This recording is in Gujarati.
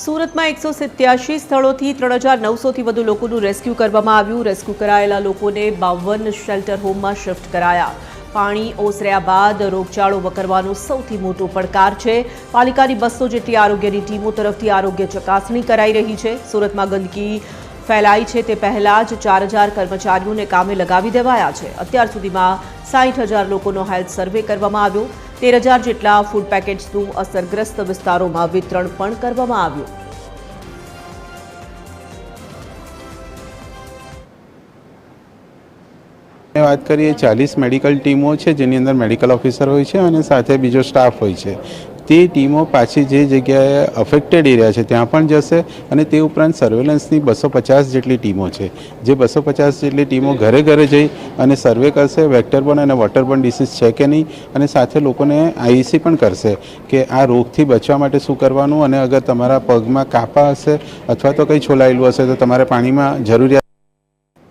સુરત में 187 સ્થળોથી 3900થી વધુ લોકોનું રેસ્ક્યુ કરવામાં આવ્યું। રેસ્ક્યુ કરાયેલા લોકોને 52 શેલ્ટર હોમમાં શિફ્ટ કરાયા। પાણી ઓસર્યા બાદ રોગચાળો વકરવાનો સૌથી મોટો પડકાર છે। પાલિકાની 200 જેટલી આરોગ્યની ટીમો તરફથી આરોગ્ય ચકાસણી કરાઈ રહી છે। સુરતમાં ગંદકી ફેલાઈ છે તે પહેલા જ 4000 કર્મચારીઓને કામે લગાવી દેવાયા છે। અત્યાર સુધીમાં 60000 લોકોનો હેલ્થ સર્વે કરવામાં આવ્યો। 13000 જેટલા ફૂડ પેકેટ્સનું અસરગ્રસ્ત વિસ્તારોમાં વિતરણ પણ કરવામાં આવ્યું। बात करिए 40 मेडिकल टीमों है जेनी अंदर मेडिकल ऑफिसर होय छे अने साथे बीजो स्टाफ होय छे। ते टीमों पाછી जे जग्याए अफेक्टेड एरिया है त्यां पण जशे अने ते उपरांत सर्वेलन्सनी 250 जेटली टीमों है जे 250 जेटली टीमों घरे घरे जई अने सर्वे करशे वेक्टरबोर्न अने वॉटरबोर्न डिसीज छे के नहीं अने साथे लोकोने आईसी पण करशे के आ रोगथी बचवा माटे शुं करवानुं अने अगर तमारा पगमां कापा हशे अथवा तो कंई छोलायेलुं हशे तो तमारे पाणीमां जरूरियात